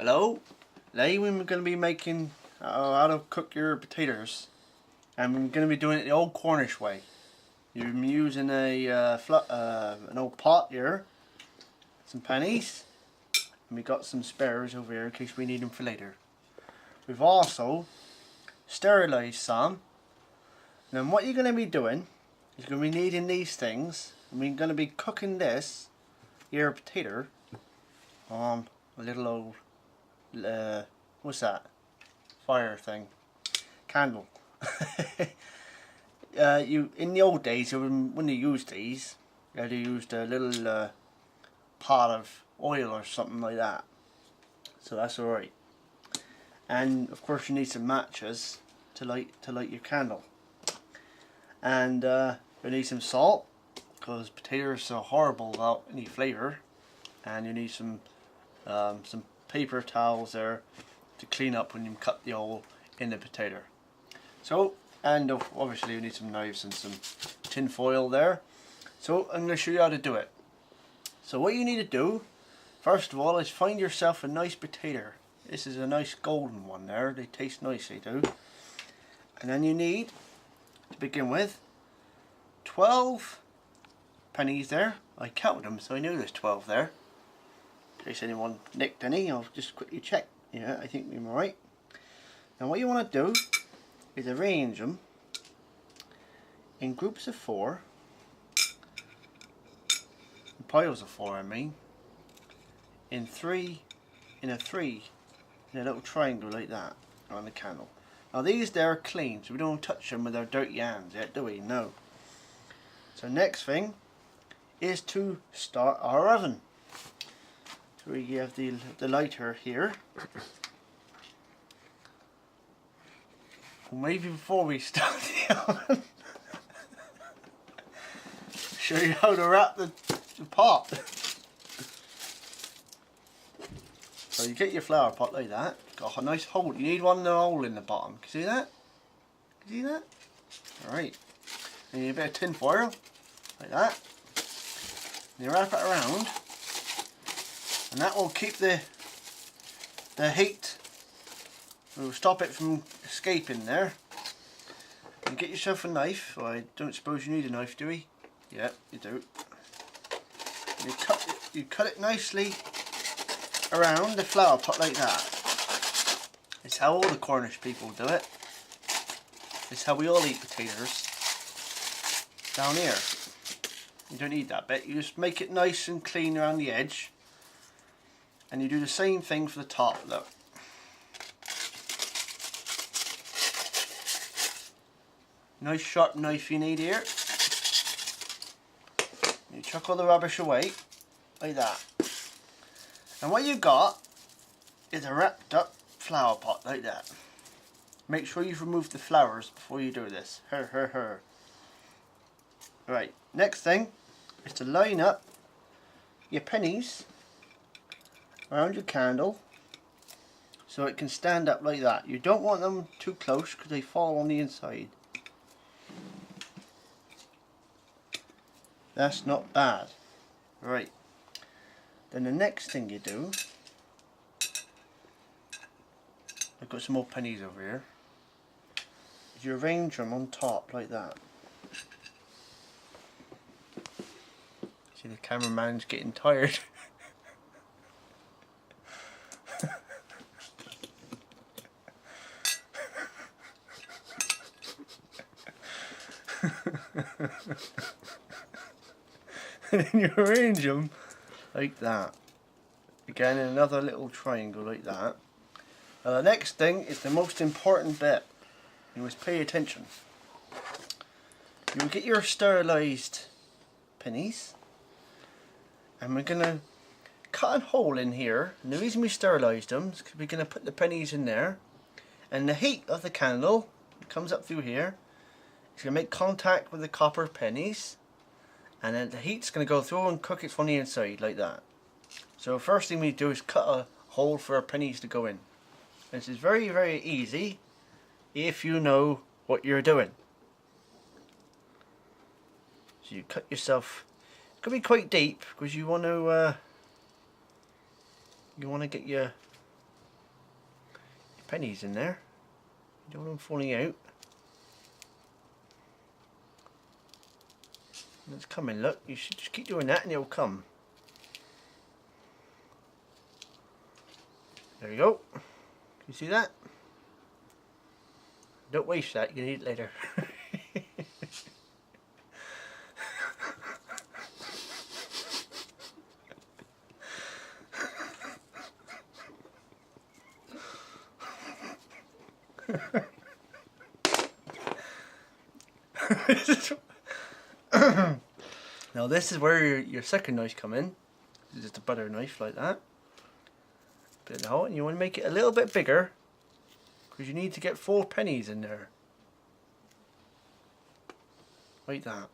Hello, today we're going to be making how to cook your potatoes, and we're going to be doing it the old Cornish way. You're using an old pot here, some pennies, and we got some spares over here in case we need them for later. We've also sterilised some. And then what you're going to be doing is you're going to be needing these things, and we're going to be cooking this here potato on a little old what's that? Fire thing. Candle. You in the old days when they used these, they used a little pot of oil or something like that. So that's alright. And of course you need some matches to light your candle. And you need some salt, because potatoes are horrible without any flavour. And you need some paper towels there to clean up when you cut the hole in the potato. So, and obviously you need some knives and some tin foil there. So I'm going to show you how to do it. So what you need to do first of all is find yourself a nice potato. This is a nice golden one there, they taste nice, they do. And then you need, to begin with, 12 pennies there. I counted them, so I knew there's 12 there. In case anyone nicked any, I'll just quickly check. Yeah, I think we're right. Now what you want to do is arrange them in groups of 4, in piles of 4 I mean, in a little triangle like that around the candle. Now these there are clean, so we don't touch them with our dirty hands yet, do we? No. So next thing is to start our oven. So we have the lighter here. Well, maybe before we start the oven, show you how to wrap the pot. So you get your flower pot like that. Got a nice hole. You need one hole in the bottom. Can you see that? Can you see that? Alright. And you need a bit of tin foil like that. And you wrap it around. And that will keep the heat. It will stop it from escaping there. And get yourself a knife. Well, I don't suppose you need a knife, do we? Yeah, you do. You cut it nicely around the flower pot like that. It's how all the Cornish people do it. It's how we all eat potatoes. Down here. You don't need that bit. You just make it nice and clean around the edge. And you do the same thing for the top, look. Nice sharp knife you need here. You chuck all the rubbish away, like that. And what you got is a wrapped up flower pot, like that. Make sure you've removed the flowers before you do this. Right, next thing is to line up your pennies around your candle so it can stand up like that. You don't want them too close because they fall on the inside. That's not bad. Right, then the next thing you do, I've got some more pennies over here, is you arrange them on top like that. See, the cameraman's getting tired. And then you arrange them like that. Again, in another little triangle like that. And the next thing is the most important bit. You must pay attention. You will get your sterilised pennies, and we're going to cut a hole in here. And the reason we sterilised them is because we're going to put the pennies in there, and the heat of the candle comes up through here. It's going to make contact with the copper pennies, and then the heat's going to go through and cook it from the inside like that. So first thing we do is cut a hole for our pennies to go in. This is very, very easy if you know what you're doing. So you cut yourself, it could be quite deep because you want to get your pennies in there. You don't want them falling out. And it's coming, look. You should just keep doing that and it'll come. There you go. Can you see that? Don't waste that, you can eat it later. Now this is where your second knife come in. This is the butter knife like that. Put it in the hole, and you want to make it a little bit bigger because you need to get 4 pennies in there. Like that.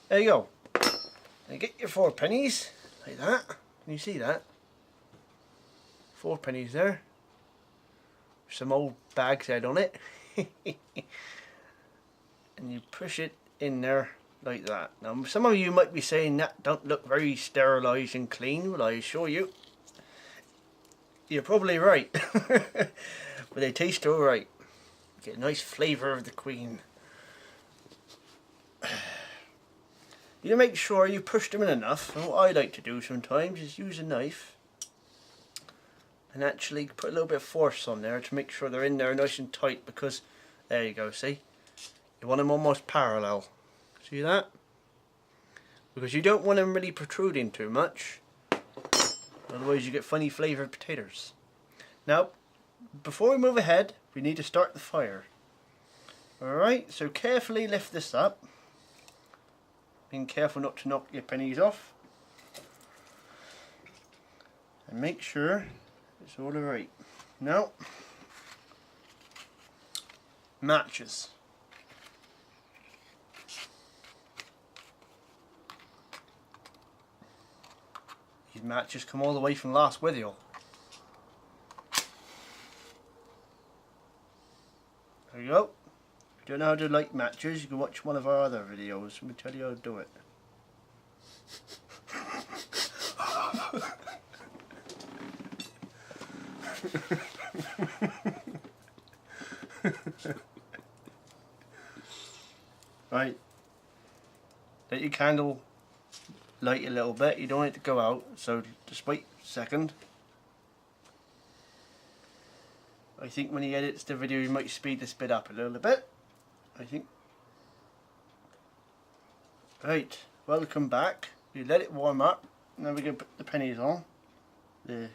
There you go. And get your 4 pennies like that. Can you see that? 4 pennies there. Some old bag's head on it. And you push it in there like that. Now some of you might be saying that don't look very sterilised and clean. Well, I assure you, you're probably right. But they taste alright. Get a nice flavour of the Queen. You make sure you push them in enough. And what I like to do sometimes is use a knife and actually put a little bit of force on there to make sure they're in there nice and tight, because there you go, see? You want them almost parallel. See that? Because you don't want them really protruding too much. Otherwise you get funny flavoured potatoes. Now, before we move ahead, we need to start the fire. Alright, so carefully lift this up. Being careful not to knock your pennies off. And make sure it's all alright. Now, matches. These matches come all the way from last video. There you go. If you don't know how to light matches, you can watch one of our other videos and we tell you how to do it. Right, let your candle light a little bit. You don't want it to go out, so just wait a second. I think when he edits the video, you might speed this bit up a little bit, I think. Right, welcome back. You let it warm up, and then we're going to put the pennies on. There.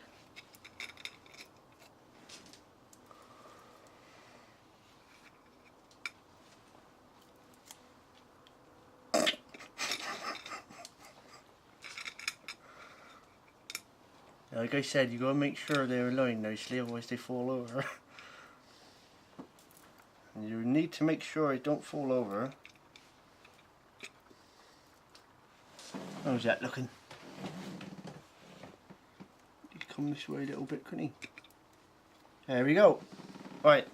Like I said, you got to make sure they're aligned nicely, otherwise they fall over. And you need to make sure it don't fall over. How's that looking? He'd come this way a little bit, couldn't he? There we go. Right.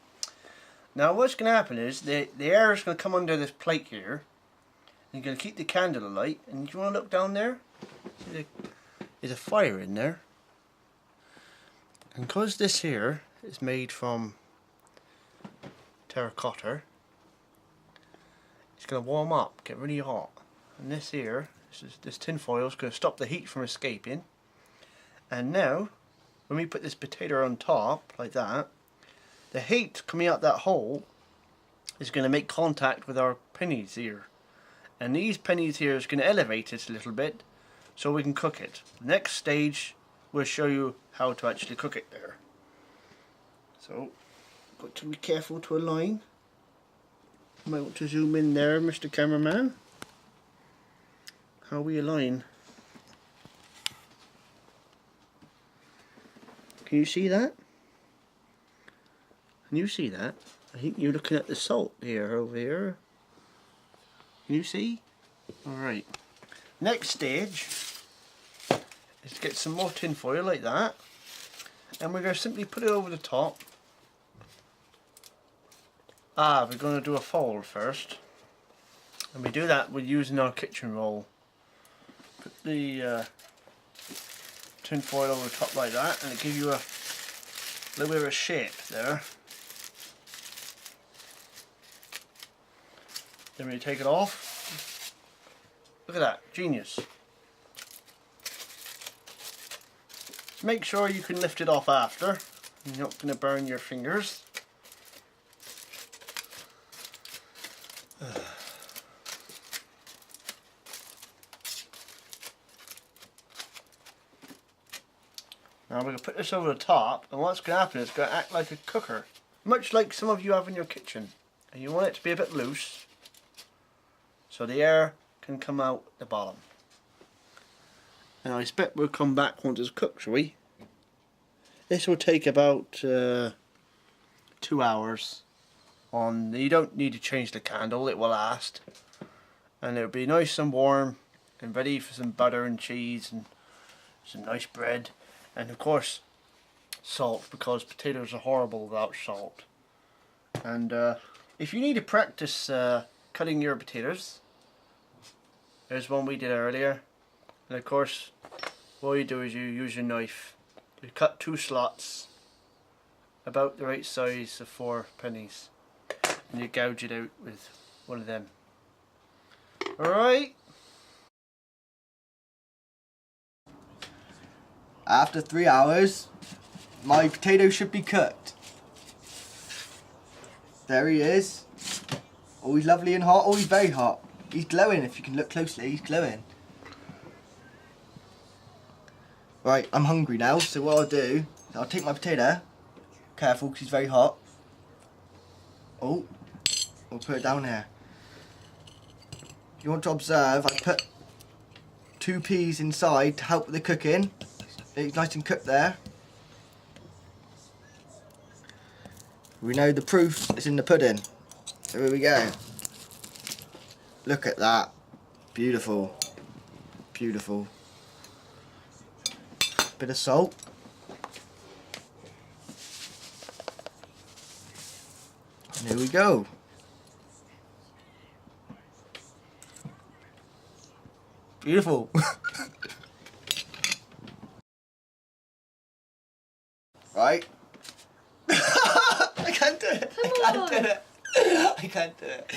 Now what's going to happen is the air is going to come under this plate here. And you're going to keep the candle alight. And if you want to look down there, there's a fire in there. And because this here is made from terracotta, it's going to warm up, get really hot. And this here, this tin foil is going to stop the heat from escaping. And now, when we put this potato on top, like that, the heat coming out that hole is going to make contact with our pennies here. And these pennies here is going to elevate it a little bit so we can cook it. The next stage will show you how to actually cook it there. So, got to be careful to align. You might want to zoom in there, Mr. Cameraman. How we align. Can you see that? Can you see that? I think you're looking at the salt here, over here. Can you see? Alright. Next stage is to get some more tin foil like that. And we're going to simply put it over the top. We're going to do a fold first. And we do that with using our kitchen roll. Put the tin foil over the top like that, and it gives you a little bit of a shape there. Then when you take it off, look at that, genius. Make sure you can lift it off after. You're not going to burn your fingers. Now we're going to put this over the top, and what's going to happen is it's going to act like a cooker. Much like some of you have in your kitchen. And you want it to be a bit loose, so the air can come out the bottom. And I expect we'll come back once it's cooked, shall we? This will take about 2 hours. You don't need to change the candle, it will last. And it'll be nice and warm and ready for some butter and cheese and some nice bread. And of course, salt, because potatoes are horrible without salt. And if you need to practice cutting your potatoes, there's one we did earlier. And of course, what you do is you use your knife. You cut 2 slots, about the right size of 4 pennies, and you gouge it out with one of them. Alright? After 3 hours, my potato should be cooked. There he is. Oh, he's lovely and hot. Oh, he's very hot. He's glowing, if you can look closely, he's glowing. Right, I'm hungry now, so what I'll do, I'll take my potato. Careful, because he's very hot. Oh, we'll put it down here. If you want to observe, I put 2 peas inside to help with the cooking. It's nice and cooked there. We know the proof is in the pudding. So here we go. Look at that. Beautiful. Beautiful. Bit of salt. And here we go. Beautiful. Right. I can't do it. I can't do it. I can't do it.